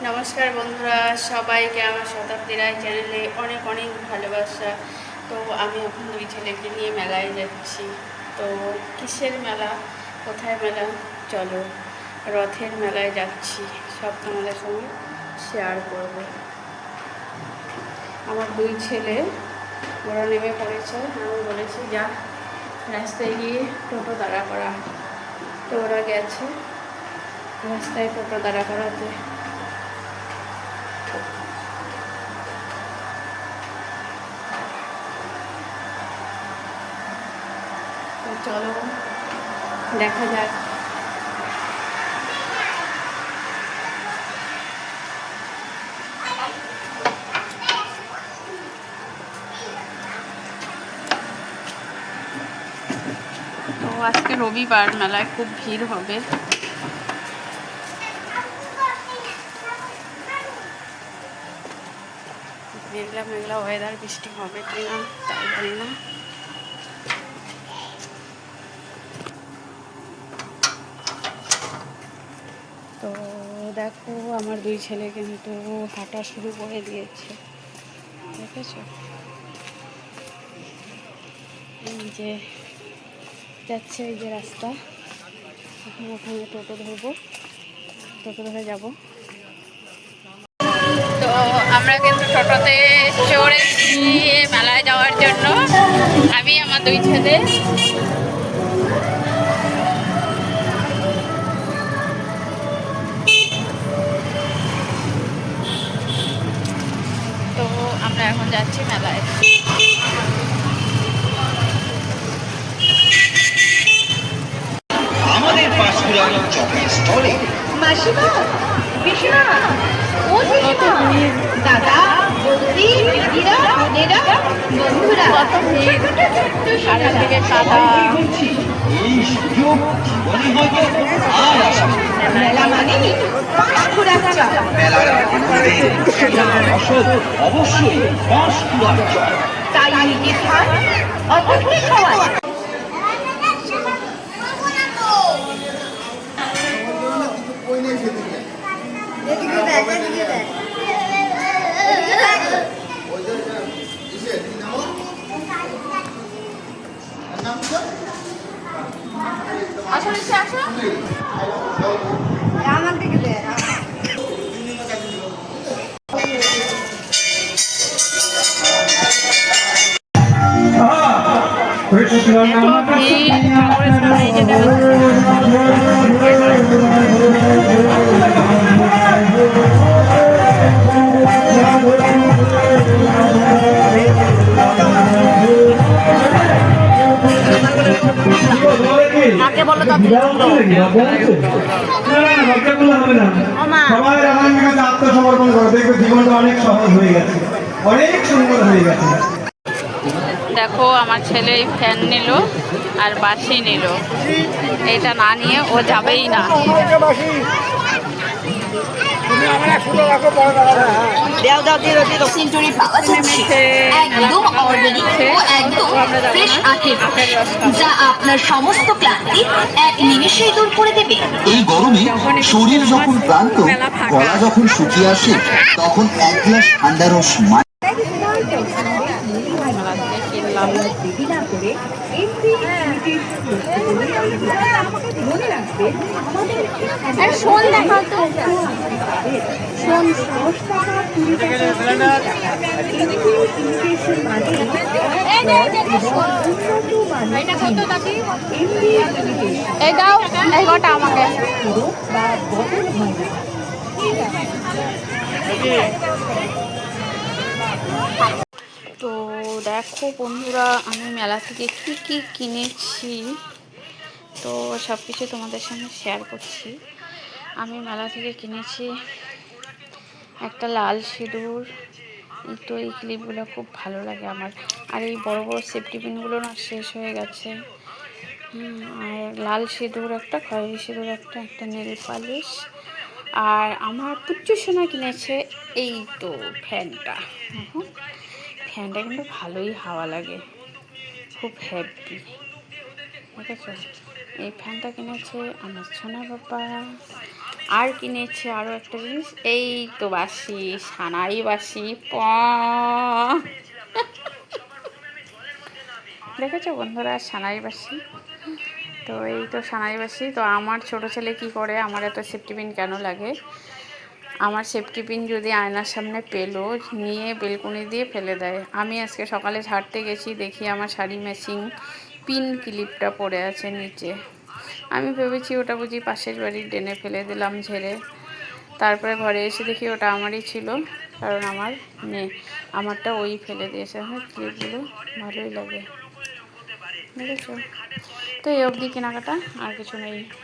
নমস্কার বন্ধুরা, সবাইকে আমার শতাব্দী রায় চ্যানেলে অনেক অনেক ভালোবাসা। তো আমি এখন দুই ছেলেকে নিয়ে মেলায় যাচ্ছি। তো কিসের মেলা, কোথায় মেলা, চলো রথের মেলায় যাচ্ছি, সব তোমাদের সঙ্গে শেয়ার করব। আমার দুই ছেলে ওরা নেমে পড়েছে, আমি বলেছি যা রাস্তায় গিয়ে টোটো দাঁড়া করা। তো ওরা গেছে রাস্তায় টোটো দাঁড়া করাতে। তো চলো দেখা যাক। তো আজকে রবিবার, মেলায় খুব ভিড় হবে। মেঘলা মেঘলা ওয়েদার, বৃষ্টি হবে কিনা তাই জানি না। তো দেখো আমার দুই ছেলে কিন্তু হাঁটা শুরু করে দিয়েছে, দেখেছ? এই যে যাচ্ছে, এই যে রাস্তা, এখন ওখানে টোটো ধরবো, টোটো ধরে যাব। তো আমরা কিন্তু টোটোতে চড়েছি মেলায় যাওয়ার জন্য, আমি আমার দুই ছেলে। তো আমরা এখন যাচ্ছি মেলায়। আমাদের পাঁশকুড়ার চকের স্টলে মাসিমা, পিসিমা, ও পিসিমা, দাদা, বৌদি, দিদিরা, বোনেরা, বন্ধুরা, কত ভিড়, ছোট ছোট্ট চারিদিকে সাদা। এই সুযোগ জীবনে হয়তো আর আসবে না। মেলা মানেই পাঁশকুড়া চক। মেলার আনন্দে রসদ অবশ্যই পাঁশকুড়ার চক। তাই নিজে খান, অপরকে খাওয়ান। আমার দিকে দেয়। এত ভিড়, ঠাকুরের সামনে যেতে মাকে বলো তো সবাই রামায়ণের কাছে আত্মসমর্পণ করো, দেখবে জীবনটা অনেক সহজ হয়ে গেছে, অনেক সুন্দর হয়ে গেছে। দেখো আমার ছেলে ফ্যান নিল আর বাঁশি নিল, এটা না নিয়ে ও যাবেই না। সেঞ্চুরি পাওয়া যাচ্ছে একদম অর্গানিক ও একদম ফ্রেশ আখের রস, যা আপনার সমস্ত ক্লান্তি এক নিমেষেই দূর করে দেবে। এই গরমে শরীর যখন ক্লান্ত, গলা যখন শুকিয়ে আসে, তখন এক গ্লাস ঠান্ডা রস কিনলাম। শোন দেখা তো, শোন এই দাও, এই গোটা আমাকে। তো দেখো বন্ধুরা, আমি মেলা থেকে কি কি কিনেছি, তো সব কিছু তোমাদের সঙ্গে শেয়ার করছি। আমি মেলা থেকে কিনেছি একটা লাল সিঁদুর। তো এই ক্লিপগুলো খুব ভালো লাগে আমার। আর এই বড় বড় সেফটি পিনগুলো না শেষ হয়ে গেছে। আর লাল সিঁদুর একটা, খয়েরি সিঁদুর একটা, একটা নেল পালিশ। আর আমার পুচ্চু সোনা কিনেছে এই তো ফ্যানটা। ফ্যানটা কিন্তু ভালোই হাওয়া লাগে, খুব হ্যাপি। ঠিক আছে, এই ফ্যানটা কিনেছে আমার সোনা বাবা। আর কিনেছে আরও একটা জিনিস, এই তো বাসি, সানাই বাসি দেখেছো বন্ধুরা, সানাই বাসি। তো এই তো সানাই বাসি। তো আমার ছোট ছেলে কি করে, আমার এত সেফটি পিন কেন লাগে, আমার সেফটি পিন যদি আয়নার সামনে পেলো, নিয়ে বেলকনি দিয়ে ফেলে দেয়। আমি আজকে সকালে ঝাড়তে গেছি, দেখি আমার শাড়ি ম্যাচিং পিন ক্লিপটা পড়ে আছে নিচে। আমি ভেবেছি ওটা বুঝি পাশের বাড়ির ড্রেনে ফেলে দিলাম ঝেড়ে। তারপরে ঘরে এসে দেখি ওটা আমারই ছিল, কারণ আমার নেই, আমারটা ওই ফেলে দিয়েছে। হ্যাঁ, ক্লিপগুলো ভালোই লাগে, বুঝেছো। তো এই অবধি কেনাকাটা, আর কিছু নেই।